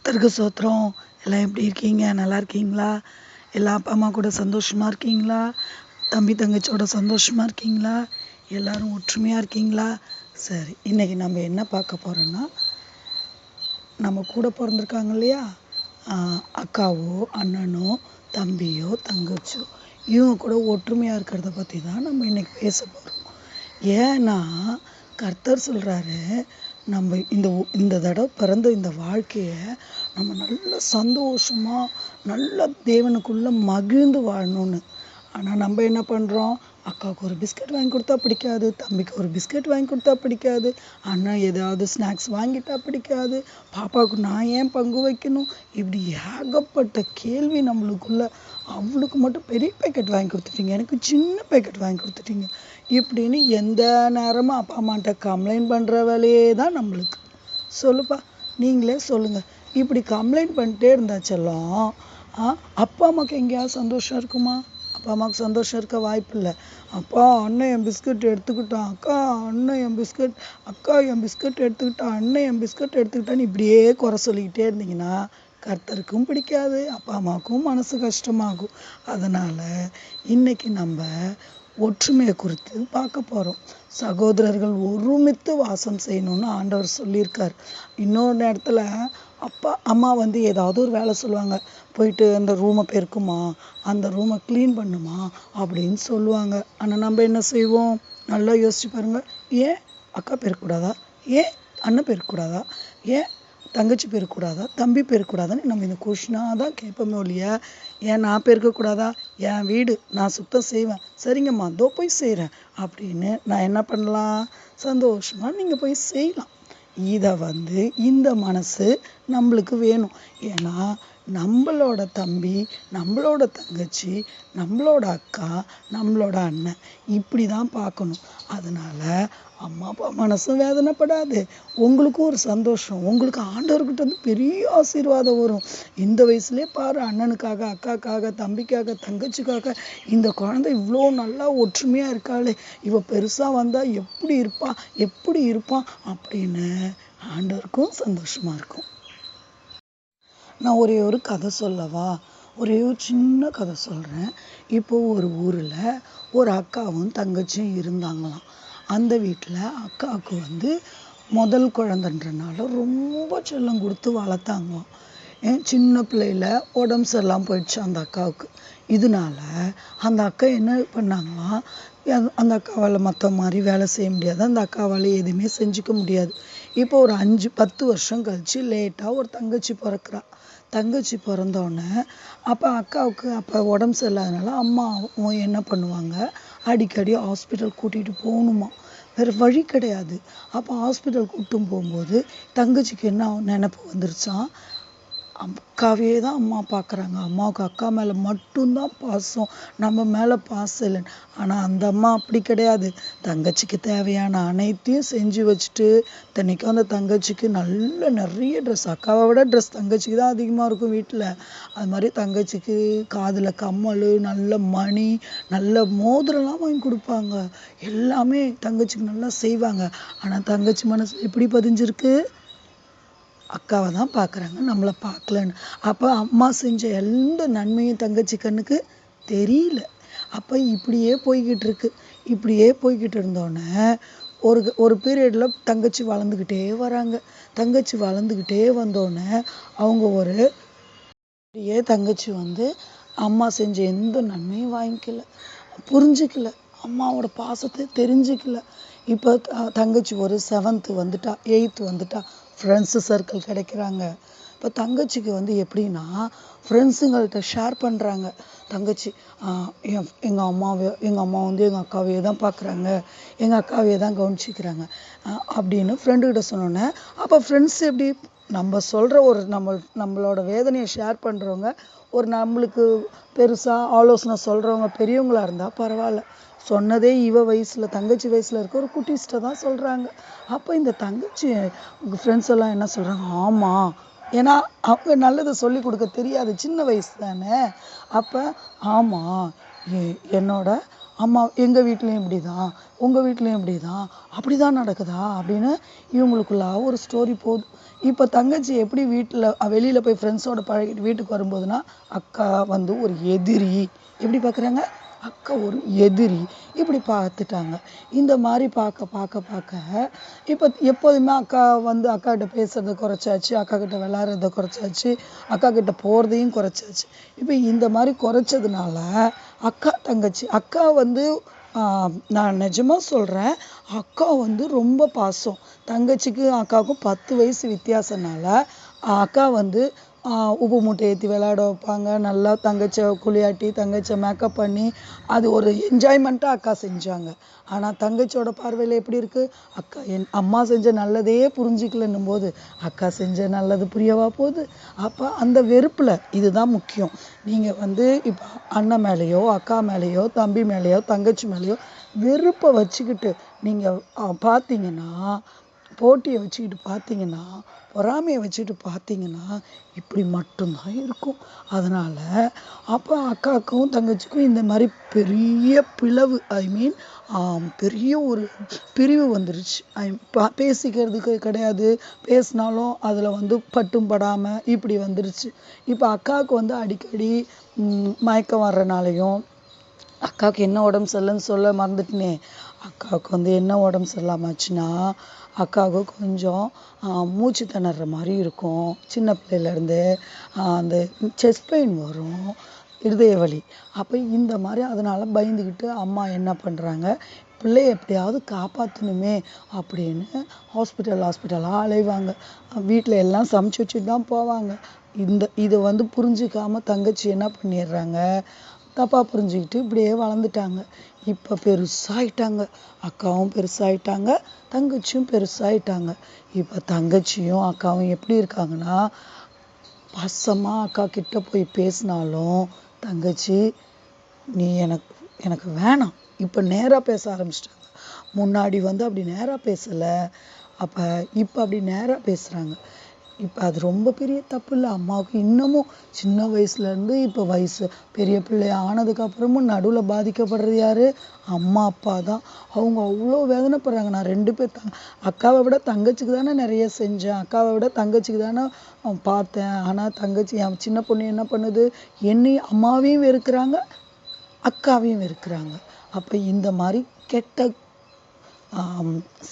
கர்த்தருக்கு சோத்திரம். எல்லாம் எப்படி இருக்கீங்க? நல்லா இருக்கீங்களா? எல்லா அப்பா அம்மா கூட சந்தோஷமா இருக்கீங்களா? தம்பி தங்கச்சியோட சந்தோஷமா இருக்கீங்களா? எல்லாரும் ஒற்றுமையா இருக்கீங்களா? சரி, இன்னைக்கு நம்ம என்ன பார்க்க போறோம்னா, நம்ம கூட பிறந்திருக்காங்க இல்லையா, அக்காவோ அண்ணனோ தம்பியோ தங்கச்சியோ, இவங்க கூட ஒற்றுமையா இருக்கிறத பற்றி தான் நம்ம இன்னைக்கு பேச போகிறோம். ஏன்னா கர்த்தர் சொல்றாரு, நம்ம இந்த தடவை பிறந்த இந்த வாழ்க்கையை நம்ம நல்ல சந்தோஷமா நல்ல தேவனுக்குள்ள மகிழ்ந்து வாழணும்னு. ஆனால் நம்ம என்ன பண்ணுறோம்? அக்காவுக்கு ஒரு பிஸ்கட் வாங்கி கொடுத்தா பிடிக்காது, தம்பிக்கு ஒரு பிஸ்கட் வாங்கி கொடுத்தா பிடிக்காது, அண்ணன் ஏதாவது ஸ்நாக்ஸ் வாங்கிட்டா பிடிக்காது, பாப்பாவுக்கு நான் ஏன் பங்கு வைக்கணும், இப்படி ஏகப்பட்ட கேள்வி நம்மளுக்குள்ள. அவளுக்கு மட்டும் பெரிய பேக்கெட் வாங்கி கொடுத்துட்டீங்க, எனக்கு சின்ன பேக்கெட் வாங்கி கொடுத்துட்டீங்க, இப்படின்னு எந்த நேரமும் அப்பா அம்மாட்ட கம்ப்ளைண்ட் பண்ணுற வேலையே தான் நம்மளுக்கு. சொல்லுப்பா, நீங்களே சொல்லுங்கள். இப்படி கம்ப்ளைண்ட் பண்ணிட்டே இருந்தாச்செல்லாம் அப்பா அம்மாவுக்கு எங்கேயாவது சந்தோஷம் இருக்குமா? அப்பா அம்மாவுக்கு சந்தோஷம் இருக்க வாய்ப்பு இல்லை. அப்பா அண்ணன் என் பிஸ்கட் எடுத்துக்கிட்டான், அக்கா அண்ணன் என் பிஸ்கட், அக்கா என் பிஸ்கட் எடுத்துக்கிட்டான், அண்ணன் என் பிஸ்கட் எடுத்துக்கிட்டான்னு இப்படியே குறை சொல்லிக்கிட்டே இருந்தீங்கன்னா கர்த்தருக்கும் பிடிக்காது, அப்பா அம்மாவுக்கும் மனசு கஷ்டமாகும். அதனால இன்னைக்கு நம்ம ஒற்றுமையை குறித்து பார்க்க போகிறோம். சகோதரர்கள் ஒருமித்து வாசம் செய்யணும்னு ஆண்டவர் சொல்லியிருக்கார். இன்னொரு இடத்துல அப்பா அம்மா ஏதாவது ஒரு வேலை சொல்லுவாங்க, போயிட்டு அந்த ரூமை பெருக்குமா, அந்த ரூமை க்ளீன் பண்ணுமா அப்படின்னு சொல்லுவாங்க. ஆனால் நம்ம என்ன செய்வோம்? நல்லா யோசிச்சு பாருங்க. ஏன் அக்கா பெருக்கக்கூடாதா? ஏன் அண்ணன் பெருக்கக்கூடாதா? ஏன் தங்கச்சி பெருக்கக்கூடாதா? தம்பி பெருக்கக்கூடாதான்னு நம்ம இந்த கொஷினாக தான் கேட்போமே ஒழிய, ஏன் நான் பெருக்கக்கூடாதா? என் வீடு நான் சுத்தம் செய்வேன், சரிங்கம்மா அதோ போய் செய்கிறேன் அப்படின்னு நான் என்ன பண்ணலாம்? சந்தோஷமாக நீங்கள் போய் செய்யலாம். இதை இந்த மனசு நம்மளுக்கு வேணும். ஏன்னா நம்மளோட தம்பி, நம்மளோட தங்கச்சி, நம்மளோட அக்கா, நம்மளோட அண்ணன் இப்படி தான் பார்க்கணும். அதனால அம்மா அப்பா மனசும் வேதனைப்படாது, உங்களுக்கும் ஒரு சந்தோஷம். உங்களுக்கு ஆண்டவர்கிட்ட பெரிய ஆசீர்வாதம் வரும். இந்த வயசுலேயே பாரு, அண்ணனுக்காக, அக்காக்காக, தம்பிக்காக, தங்கச்சிக்காக இந்த குழந்தை இவ்வளோ நல்லா ஒற்றுமையாக இருக்காளே, இவ பெருசாக வந்தால் எப்படி இருப்பான், எப்படி இருப்பான் அப்படின்னு ஆண்டவருக்கும் சந்தோஷமா இருக்கும். நான் ஒரே ஒரு கதை சொல்லவா? ஒரே ஒரு சின்ன கதை சொல்கிறேன். இப்போ ஒரு ஊரில் ஒரு அக்காவும் தங்கச்சியும் இருந்தாங்களாம். அந்த வீட்டில் அக்காவுக்கு முதல் குழந்தைன்றனால ரொம்ப செல்லம் கொடுத்து வளர்த்தாங்களாம். சின்ன பிள்ளையில உடம்பு சரியில்லாமல் போயிடுச்சு அந்த அக்காவுக்கு. இதனால அந்த அக்கா என்ன பண்ணாங்களாம், அந்த அக்காவால் மற்ற மாதிரி வேலை செய்ய முடியாது, அந்த அக்காவால் எதுவுமே செஞ்சுக்க முடியாது. இப்போ ஒரு 5-10 வருஷம் கழிச்சு லேட்டாக ஒரு தங்கச்சி பிறக்கிறா. தங்கச்சி பிறந்தோடனே அப்போ அக்காவுக்கு அப்போ உடம்பு சரியில்லாதனால அம்மா என்ன பண்ணுவாங்க, அடிக்கடி ஹாஸ்பிட்டல் கூட்டிகிட்டு போகணுமா, வேறு வழி கிடையாது. அப்போ ஹாஸ்பிட்டல் கூட்டிட்டு போகும்போது தங்கச்சிக்கு என்ன நினைப்பு வந்துருச்சான், அக்காவே தான் அம்மா பார்க்குறாங்க, அம்மாவுக்கு அக்கா மேலே மட்டும்தான் பாசம், நம்ம மேலே பாசம் இல்லைன்னு. ஆனால் அந்த அம்மா அப்படி கிடையாது. தங்கச்சிக்கு தேவையான அனைத்தையும் செஞ்சு வச்சுட்டு, இத்தனைக்கும் அந்த தங்கச்சிக்கு நிறைய ட்ரெஸ், அக்காவை விட ட்ரெஸ் தங்கச்சிக்கு தான் அதிகமாக இருக்கும் வீட்டில். அது மாதிரி தங்கச்சிக்கு காதில் கம்மல், நல்ல மணி, நல்ல மோதிரம்லாம் வாங்கி கொடுப்பாங்க. எல்லாமே தங்கச்சிக்கு நல்லா செய்வாங்க. ஆனால் தங்கச்சி மனசு எப்படி பதிஞ்சிருக்கு? அக்காவை தான் பார்க்குறாங்க, நம்மளை பார்க்கலன்னு. அப்போ அம்மா செஞ்ச எந்த நன்மையும் தங்கச்சி கண்ணுக்கு தெரியல. அப்போ இப்படியே போய்கிட்டு இருந்தோடனே ஒரு பீரியடில் தங்கச்சி வளர்ந்துக்கிட்டே வராங்க. தங்கச்சி வளர்ந்துக்கிட்டே வந்தோடனே அவங்க தங்கச்சி அம்மா செஞ்ச எந்த நன்மையும் வாங்கிக்கல, புரிஞ்சுக்கல, அம்மாவோட பாசத்தை தெரிஞ்சுக்கல. இப்போ தங்கச்சி ஒரு 7th வந்துட்டா, 8th வந்துட்டா, ஃப்ரெண்ட்ஸு சர்க்கிள் கிடைக்கிறாங்க. இப்போ தங்கச்சிக்கு எப்படின்னா, ஃப்ரெண்ட்ஸுங்கள்கிட்ட ஷேர் பண்ணுறாங்க. தங்கச்சி எங்கள் அம்மா எங்கள் அக்காவையே தான் பார்க்குறாங்க, எங்கள் அக்காவையே தான் கவனிச்சிக்கிறாங்க அப்படின்னு ஃப்ரெண்டுக்கிட்ட சொன்னோன்னே, அப்போ ஃப்ரெண்ட்ஸ் எப்படி நம்ம சொல்கிற நம்மளோட வேதனையை ஷேர் பண்ணுறவங்க, நம்மளுக்கு பெருசாக ஆலோசனை சொல்கிறவங்க பெரியவங்களாக இருந்தால் பரவாயில்ல, சொன்னதே தங்கச்சி வயசில் இருக்க ஒரு குட்டிஸ்ட்டை தான் சொல்கிறாங்க. அப்போ இந்த தங்கச்சி ஃப்ரெண்ட்ஸ் எல்லாம் என்ன சொல்கிறாங்க, ஆமாம், ஏன்னா அவங்க நல்லதை சொல்லி கொடுக்க தெரியாது, சின்ன வயசு தானே. அப்போ ஆமாம், என்னோட அம்மா எங்கள் வீட்லேயும் இப்படி தான், உங்கள் வீட்லேயும் இப்படி தான், அப்படி தான் நடக்குதா அப்படின்னு இவங்களுக்குள்ள ஒரு ஸ்டோரி போகுது. இப்போ தங்கச்சி எப்படி வீட்டில் வெளியில் போய் ஃப்ரெண்ட்ஸோட பழகிட்டு வீட்டுக்கு வரும்போதுன்னா அக்கா வந்து ஒரு எதிரி எப்படி பார்க்குறாங்க, அக்கா ஒரு எதிரி இப்படி பார்த்துட்டாங்க. இந்த மாதிரி பார்க்க பார்க்க பார்க்க இப்போ எப்போதுமே அக்கா வந்து அக்கா கிட்ட பேசுறதை குறைச்சாச்சு, அக்கா கிட்ட விளையாடுறத குறைச்சாச்சு, அக்கா கிட்ட போகிறதையும் குறைச்சாச்சு. இப்போ இந்த மாதிரி குறைச்சதுனால அக்கா வந்து நான் நிஜமா சொல்கிறேன், அக்கா வந்து ரொம்ப பாசம். தங்கச்சிக்கு அக்காவுக்கும் 10 வயசு வித்தியாசனால அக்கா வந்து உப்பு மூட்டை ஏற்றி விளையாட வைப்பாங்க, நல்லா தங்கச்சியை குளியாட்டி தங்கச்சியை மேக்கப் பண்ணி அது ஒரு என்ஜாய்மெண்ட்டாக அக்கா செஞ்சாங்க. ஆனால் தங்கச்சியோட பார்வையில் எப்படி இருக்குது, அக்கா என் அம்மா செஞ்ச நல்லதையே புரிஞ்சிக்கலன்னும் போது அக்கா செஞ்ச நல்லது புரியவா போகுது. அப்போ அந்த வெறுப்பில் இதுதான் முக்கியம். நீங்கள் வந்து இப்போ அண்ணன் மேலேயோ அக்கா மேலேயோ தம்பி மேலேயோ தங்கச்சி மேலேயோ வெறுப்பை வச்சுக்கிட்டு நீங்கள் பார்த்தீங்கன்னா, போட்டியை வச்சுக்கிட்டு பார்த்தீங்கன்னா, பொறாமையை வச்சுக்கிட்டு பார்த்தீங்கன்னா இப்படி மட்டும்தான் இருக்கும். அதனால் அப்போ அக்காவுக்கும் தங்கச்சிக்கும் இந்த மாதிரி பெரிய பிளவு, ஐ மீன் பெரிய ஒரு பிரிவு வந்துருச்சு. பேசிக்கிறதுக்கு கிடையாது, பேசினாலும் அதில் வந்து பட்டும் படாமல் இப்படி வந்துருச்சு. இப்போ அக்காவுக்கு வந்து அடிக்கடி மயக்கம் வர்றனாலையும், அக்காவுக்கு என்ன உடம்பு சரியில்லைன்னு சொல்ல மறந்துட்டேனே, அக்காவுக்கு வந்து என்ன உடம்பு சரியில்லாமச்சுன்னா அக்காவுக்கு கொஞ்சம் மூச்சு திணற மாதிரி இருக்கும். சின்ன பிள்ளையிலேருந்து அந்த செஸ்ட் பெயின் வரும், இருதய வலி. அப்போ இந்த மாதிரி அதனால் பயந்துக்கிட்டு அம்மா என்ன பண்ணுறாங்க, பிள்ளைய எப்படியாவது காப்பாற்றணுமே அப்படின்னு ஹாஸ்பிட்டலாக அலைவாங்க. வீட்டில் எல்லாம் சமைச்சு வச்சுட்டு தான் போவாங்க. இதை வந்து புரிஞ்சிக்காமல் தங்கச்சி என்ன பண்ணிடுறாங்க, தப்பாக புரிஞ்சுக்கிட்டு இப்படியே வளர்ந்துட்டாங்க. இப்போ பெருசாயிட்டாங்க, அக்காவும் பெருசாயிட்டாங்க, தங்கச்சியும் பெருசாயிட்டாங்க. இப்போ தங்கச்சியும் அக்காவும் எப்படி இருக்காங்கன்னா, பாசமாக அக்கா கிட்ட போய் பேசினாலும் தங்கச்சி நீ எனக்கு வேணாம், இப்போ நேராக பேச ஆரம்பிச்சிட்டாங்க. முன்னாடி வந்து அப்படி நேராக பேசலை, இப்போ அப்படி நேராக பேசுகிறாங்க. இப்போ அது ரொம்ப பெரிய தப்பு இல்லை. அம்மாவுக்கு இன்னமும் சின்ன வயசுலேருந்து இப்போ வயசு பெரிய பிள்ளை ஆனதுக்கப்புறமும் நடுவில் பாதிக்கப்படுறது யார், அம்மா அப்பா தான். அவங்க அவ்வளோ வேதனைப்படுறாங்க. நான் 2 பேர் அக்காவை விட தங்கச்சிக்கு தானே நிறைய செஞ்சேன், அக்காவை விட தங்கச்சிக்கு தானே பார்த்தேன். ஆனால் தங்கச்சி என் சின்ன பொண்ணு என்ன பண்ணுது, என்னையும் அம்மாவையும் வெறுக்கிறாங்க, அக்காவையும் வெறுக்கிறாங்க. அப்போ இந்த மாதிரி கெட்ட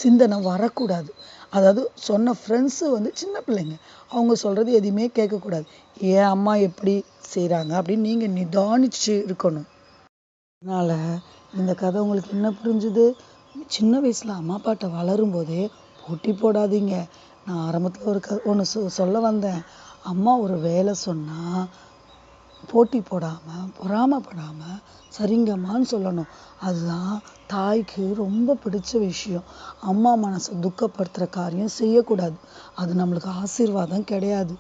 சிந்தனை வரக்கூடாது. அதாவது சொன்ன ஃப்ரெண்ட்ஸு வந்து சின்ன பிள்ளைங்க, அவங்க சொல்கிறது எதுவுமே கேட்கக்கூடாது. ஏன் அம்மா எப்படி செய்கிறாங்க அப்படின்னு நீங்கள் நிதானிச்சு இருக்கணும். அதனால் இந்த கதை உங்களுக்கு என்ன புரிஞ்சுது, சின்ன வயசில் அம்மா அப்பாட்ட வளரும்போதே போட்டி போடாதீங்க. நான் ஆரம்பத்தில் ஒரு ஒன்று சொல்ல வந்தேன். அம்மா ஒரு வேலை சொன்னால் போட்டி போடாமல் பொறாமப்படாமல் சரிங்கம்மான்னு சொல்லணும். அதுதான் தாய்க்கு ரொம்ப பிடிச்ச விஷயம். அம்மா மனசை துக்கப்படுத்துகிற காரியம் செய்யக்கூடாது, அது நம்மளுக்கு ஆசீர்வாதம் கிடையாது.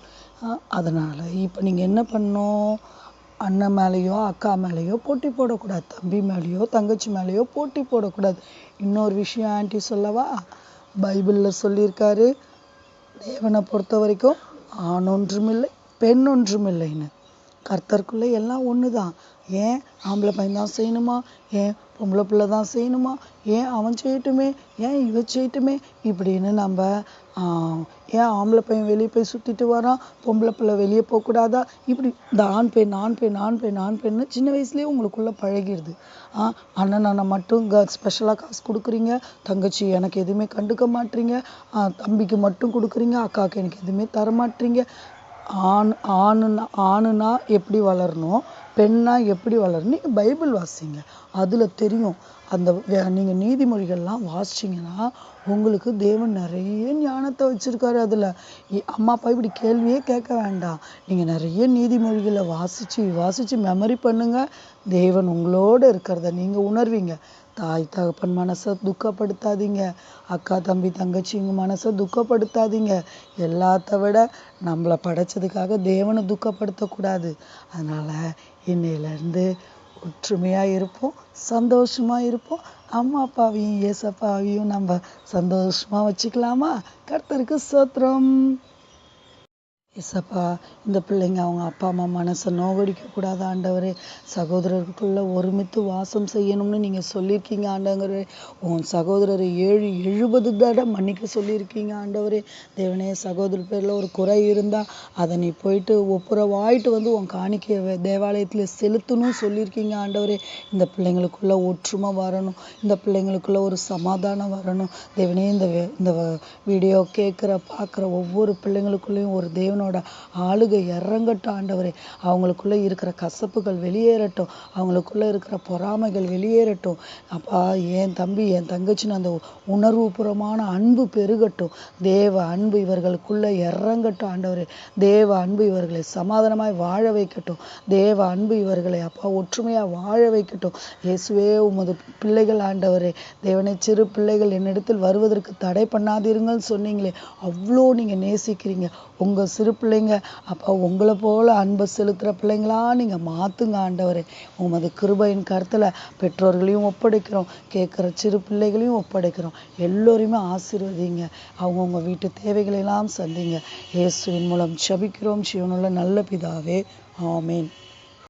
அதனால் இப்போ நீங்கள் என்ன பண்ணணும், அண்ணன் மேலேயோ அக்கா மேலேயோ போட்டி போடக்கூடாது, தம்பி மேலேயோ தங்கச்சி மேலேயோ போட்டி போடக்கூடாது. இன்னொரு விஷயம் ஆன்ட்டி சொல்லவா, பைபிளில் சொல்லியிருக்காரு, தேவனை பொறுத்த வரைக்கும் ஆண் ஒன்றுமில்லை பெண் ஒன்றுமில்லைன்னு. கர்த்தருக்குள்ளே எல்லாம் ஒன்று தான். ஏன் ஆம்பளை பையன் தான் செய்யணுமா, ஏன் பொம்பளை பிள்ளை தான் செய்யணுமா, ஏன் அவன் செய்யட்டுமே, ஏன் இவ செய்யட்டுமே இப்படின்னு நம்ம ஏன் ஆம்பளை பையன் வெளியே போய் சுற்றிட்டு வரான், பொம்பளை பிள்ளை வெளியே போகக்கூடாதா, இப்படி இந்த ஆண் பெண் ஆண் பெண் ஆண் பெண் ஆண் பெண்ணு சின்ன வயசுலேயே உங்களுக்குள்ளே பழகிடுது. அண்ணன் மட்டும் ஸ்பெஷலாக காசு கொடுக்குறீங்க, தங்கச்சி எனக்கு எதுவுமே கண்டுக்க மாட்டீங்க, தம்பிக்கு மட்டும் கொடுக்குறீங்க, அக்காவுக்கு எனக்கு எதுவுமே தர மாட்டீங்க. ஆணுனா எப்படி வளரணும், பெண்ணா எப்படி வளரணும், நீங்கள் பைபிள் வாசிங்க, அதில் தெரியும். அந்த நீங்கள் நீதிமொழிகள்லாம் வாசிச்சிங்கன்னா உங்களுக்கு தேவன் நிறைய ஞானத்தை வச்சுருக்காரு. அதில் அம்மா அப்பா இப்படி கேள்வியே கேட்க வேண்டாம், நீங்கள் நிறைய நீதிமொழிகளை வாசித்து மெமரி பண்ணுங்கள். தேவன் உங்களோடு இருக்கிறத நீங்கள் உணர்வீங்க. தாய் தகப்பன் மனசை துக்கப்படுத்தாதீங்க, அக்கா தம்பி தங்கச்சிங்க மனசை துக்கப்படுத்தாதீங்க. எல்லாத்த விட நம்மளை படைச்சதுக்காக தேவனை துக்கப்படுத்தக்கூடாது. அதனால் இன்னையிலேருந்து ஒற்றுமையாக இருப்போம், சந்தோஷமாக இருப்போம். அம்மா அப்பாவையும் ஏசப்பாவையும் நம்ம சந்தோஷமாக வச்சுக்கலாமா? கர்த்தருக்கு ஸ்தோத்திரம். ஏசப்பா, இந்த பிள்ளைங்க அவங்க அப்பா அம்மா மனசை நோகடிக்க கூடாது ஆண்டவரே. சகோதரருக்குள்ள ஒருமித்து வாசம் செய்யணும்னு நீங்க சொல்லியிருக்கீங்க ஆண்டவரே. உன் சகோதரரை 70 தடவை மன்னிக்க சொல்லியிருக்கீங்க ஆண்டவரே. தேவனே, சகோதரர் பேர்ல ஒரு குறை இருந்தா அதை நீ போயிட்டு ஒப்புரவாயிட்டு வந்து உன் காணிக்கையை தேவாலயத்துல செலுத்தணும் சொல்லியிருக்கீங்க ஆண்டவரே. இந்த பிள்ளைங்களுக்குள்ள ஒற்றுமை வரணும், இந்த பிள்ளைங்களுக்குள்ள ஒரு சமாதானம் வரணும். தேவனே, இந்த வீடியோ கேட்குற பார்க்குற ஒவ்வொரு பிள்ளைங்களுக்குள்ளேயும் ஒரு தேவனோட ஆளுகை இறங்கட்டும் ஆண்டவரே. அவங்களுக்குள்ள இருக்கிற கசப்புகள் வெளியேறட்டும், அவங்களுக்குள்ள இருக்கிற பொறாமைகள் வெளியேறட்டும். அப்பா, என் தம்பி என் தங்கச்சின்னு அந்த உணர்வுபூர்வமான அன்பு பெருகட்டும். தேவ அன்பு இவர்களுக்குள்ள இறங்கட்டும் ஆண்டவரே. தேவ அன்பு இவர்களை சமாதானமாய் வாழ வைக்கட்டும். தேவ அன்பு இவர்களை அப்பா ஒற்றுமையா வாழ வைக்கட்டும். இயேசுவே, உமது பிள்ளைகள் ஆண்டவரே. தேவனே, சிறு பிள்ளைகள் என்னிடத்தில் வருவதற்கு தடை பண்ணாதீருங்கள் சொன்னீங்களே, அவ்வளோ நீங்க நேசிக்கிறீங்க. உங்க சிறு பிள்ளைங்க அப்பா உங்களை போல அன்பை செலுத்துற பிள்ளைங்களா நீங்க மாத்துங்க ஆண்டவரே. உமது கிருபையின் கருத்துல பெற்றோர்களையும் ஒப்படைக்கிறோம், கேட்குற சிறு பிள்ளைகளையும் ஒப்படைக்கிறோம். எல்லோரையுமே ஆசீர்வதிங்க. அவங்கவுங்க வீட்டு தேவைகளை எல்லாம் சந்திங்க. இயேசுவின் மூலம் ஜெபிக்கிறோம் ஜீவனுள்ள நல்ல பிதாவே, ஆமேன்.